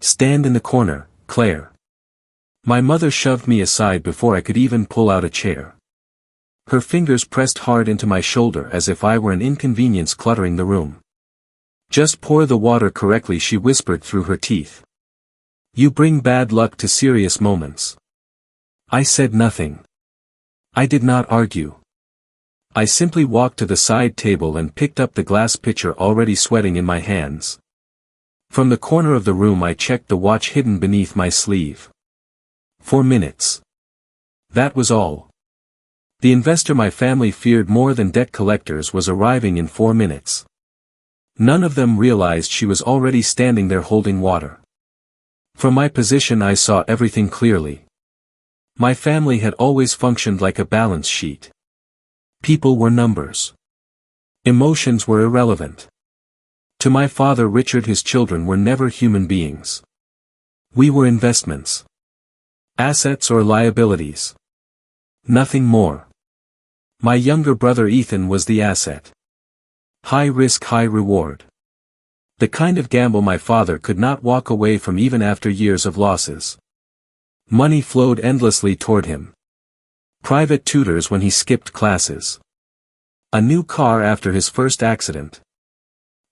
Stand in the corner, Claire. My mother shoved me aside before I could even pull out a chair. Her fingers pressed hard into my shoulder as if I were an inconvenience cluttering the room. Just pour the water correctly, she whispered through her teeth. You bring bad luck to serious moments. I said nothing. I did not argue. I simply walked to the side table and picked up the glass pitcher already sweating in my hands. From the corner of the room I checked the watch hidden beneath my sleeve. 4 minutes. That was all. The investor my family feared more than debt collectors was arriving in 4 minutes. None of them realized she was already standing there holding water. From my position I saw everything clearly. My family had always functioned like a balance sheet. People were numbers. Emotions were irrelevant. To my father Richard, his children were never human beings. We were investments. Assets or liabilities. Nothing more. My younger brother Ethan was the asset. High risk, high reward. The kind of gamble my father could not walk away from even after years of losses. Money flowed endlessly toward him. Private tutors when he skipped classes. A new car after his first accident.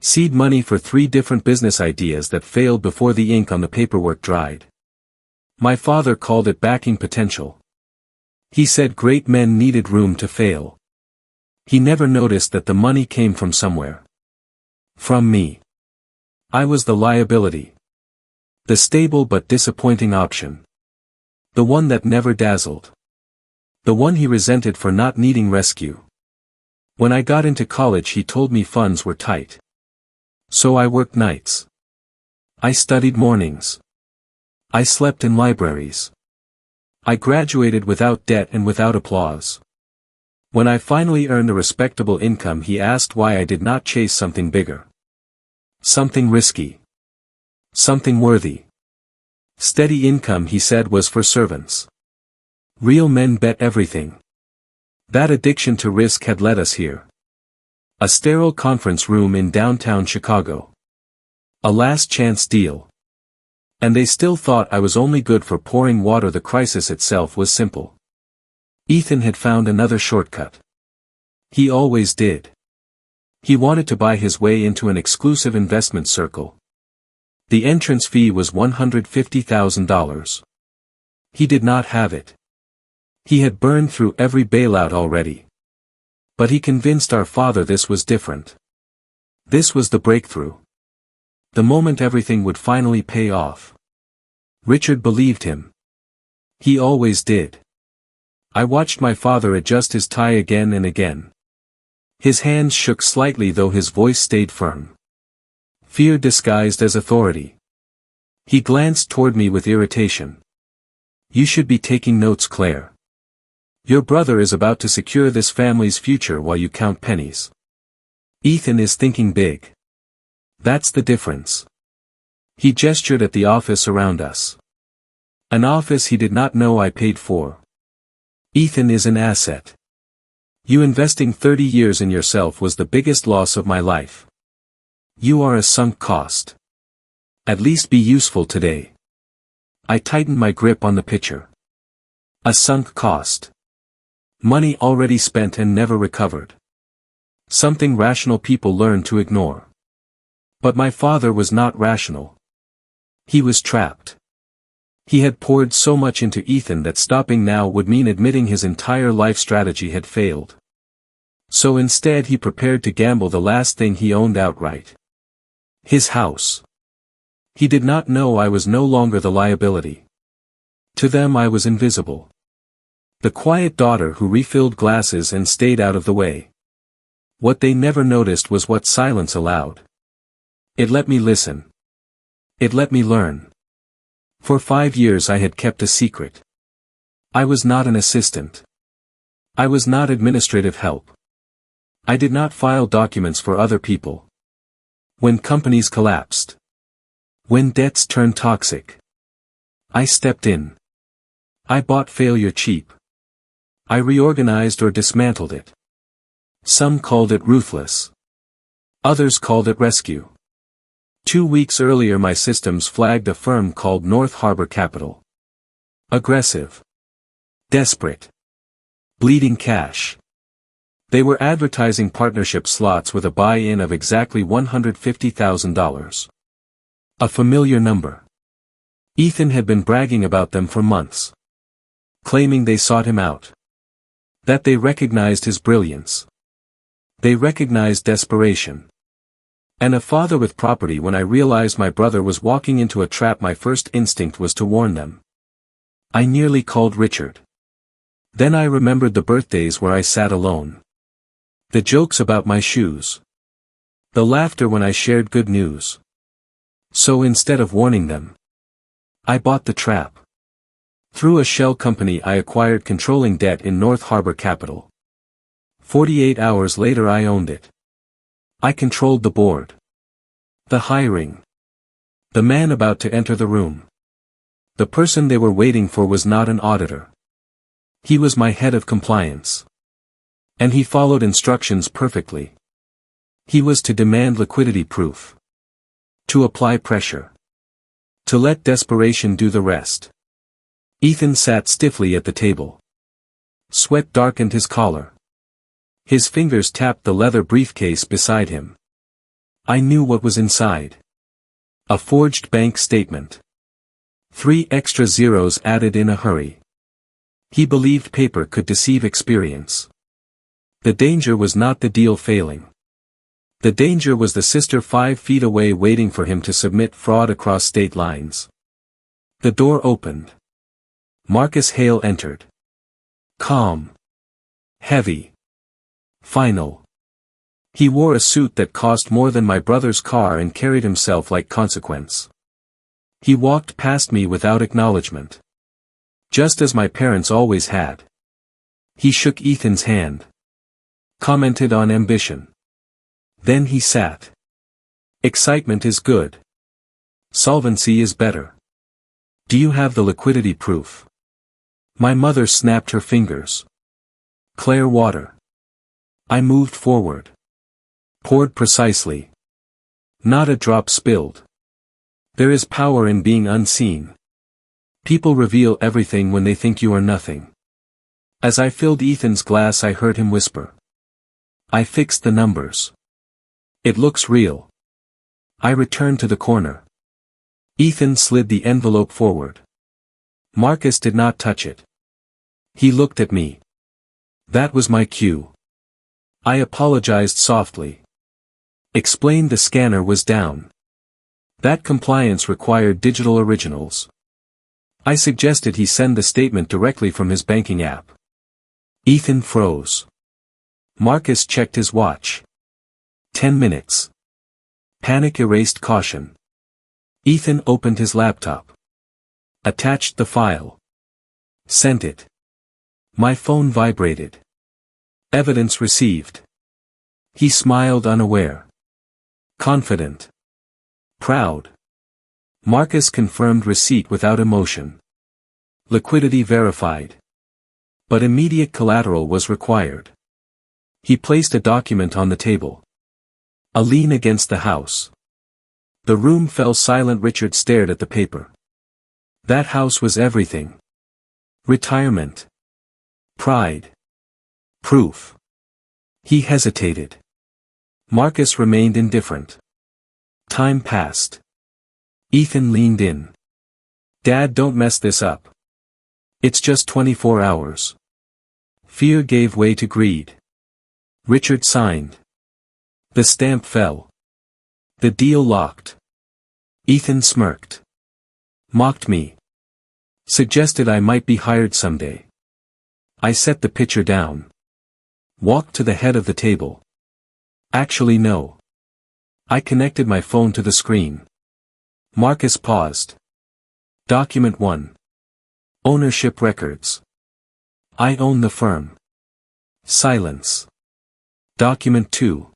Seed money for 3 different business ideas that failed before the ink on the paperwork dried. My father called it backing potential. He said great men needed room to fail. He never noticed that the money came from somewhere. From me. I was the liability. The stable but disappointing option. The one that never dazzled. The one he resented for not needing rescue. When I got into college he told me funds were tight. So I worked nights. I studied mornings. I slept in libraries. I graduated without debt and without applause. When I finally earned a respectable income he asked why I did not chase something bigger. Something risky. Something worthy. Steady income, he said, was for servants. Real men bet everything. That addiction to risk had led us here. A sterile conference room in downtown Chicago. A last chance deal. And they still thought I was only good for pouring water. The crisis itself was simple. Ethan had found another shortcut. He always did. He wanted to buy his way into an exclusive investment circle. The entrance fee was $150,000. He did not have it. He had burned through every bailout already. But he convinced our father this was different. This was the breakthrough. The moment everything would finally pay off. Richard believed him. He always did. I watched my father adjust his tie again and again. His hands shook slightly though his voice stayed firm. Fear disguised as authority. He glanced toward me with irritation. You should be taking notes, Claire. Your brother is about to secure this family's future while you count pennies. Ethan is thinking big. That's the difference. He gestured at the office around us. An office he did not know I paid for. Ethan is an asset. You investing 30 years in yourself was the biggest loss of my life. You are a sunk cost. At least be useful today. I tightened my grip on the pitcher. A sunk cost. Money already spent and never recovered. Something rational people learn to ignore. But my father was not rational. He was trapped. He had poured so much into Ethan that stopping now would mean admitting his entire life strategy had failed. So instead he prepared to gamble the last thing he owned outright. His house. He did not know I was no longer the liability. To them I was invisible. The quiet daughter who refilled glasses and stayed out of the way. What they never noticed was what silence allowed. It let me listen. It let me learn. For 5 years I had kept a secret. I was not an assistant. I was not administrative help. I did not file documents for other people. When companies collapsed. When debts turned toxic. I stepped in. I bought failure cheap. I reorganized or dismantled it. Some called it ruthless. Others called it rescue. 2 weeks earlier my systems flagged a firm called North Harbor Capital. Aggressive. Desperate. Bleeding cash. They were advertising partnership slots with a buy-in of exactly $150,000. A familiar number. Ethan had been bragging about them for months. Claiming they sought him out. That they recognized his brilliance. They recognized desperation. And a father with property. When I realized my brother was walking into a trap, my first instinct was to warn them. I nearly called Richard. Then I remembered the birthdays where I sat alone. The jokes about my shoes. The laughter when I shared good news. So instead of warning them, I bought the trap. Through a shell company I acquired controlling debt in North Harbor Capital. 48 hours later I owned it. I controlled the board. The hiring. The man about to enter the room. The person they were waiting for was not an auditor. He was my head of compliance. And he followed instructions perfectly. He was to demand liquidity proof. To apply pressure. To let desperation do the rest. Ethan sat stiffly at the table. Sweat darkened his collar. His fingers tapped the leather briefcase beside him. I knew what was inside. A forged bank statement. 3 extra zeros added in a hurry. He believed paper could deceive experience. The danger was not the deal failing. The danger was the sister 5 feet away waiting for him to submit fraud across state lines. The door opened. Marcus Hale entered. Calm. Heavy. Final. He wore a suit that cost more than my brother's car and carried himself like consequence. He walked past me without acknowledgement. Just as my parents always had. He shook Ethan's hand. Commented on ambition. Then he sat. Excitement is good. Solvency is better. Do you have the liquidity proof? My mother snapped her fingers. Clear water. I moved forward. Poured precisely. Not a drop spilled. There is power in being unseen. People reveal everything when they think you are nothing. As I filled Ethan's glass I heard him whisper. I fixed the numbers. It looks real. I returned to the corner. Ethan slid the envelope forward. Marcus did not touch it. He looked at me. That was my cue. I apologized softly. Explained the scanner was down. That compliance required digital originals. I suggested he send the statement directly from his banking app. Ethan froze. Marcus checked his watch. 10 minutes. Panic erased caution. Ethan opened his laptop. Attached the file. Sent it. My phone vibrated. Evidence received. He smiled unaware. Confident. Proud. Marcus confirmed receipt without emotion. Liquidity verified. But immediate collateral was required. He placed a document on the table. A lien against the house. The room fell silent. Richard stared at the paper. That house was everything. Retirement. Pride. Proof. He hesitated. Marcus remained indifferent. Time passed. Ethan leaned in. Dad, don't mess this up. It's just 24 hours. Fear gave way to greed. Richard signed. The stamp fell. The deal locked. Ethan smirked. Mocked me. Suggested I might be hired someday. I set the picture down. Walked to the head of the table. Actually no. I connected my phone to the screen. Marcus paused. Document 1. Ownership records. I own the firm. Silence. Document 2.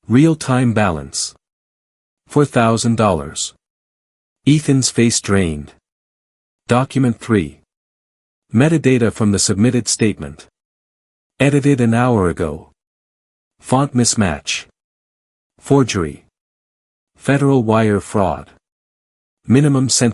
Real-time balance. $4,000. Ethan's face drained. Document 3. Metadata from the submitted statement. Edited an hour ago. Font mismatch. Forgery. Federal wire fraud. Minimum sentence.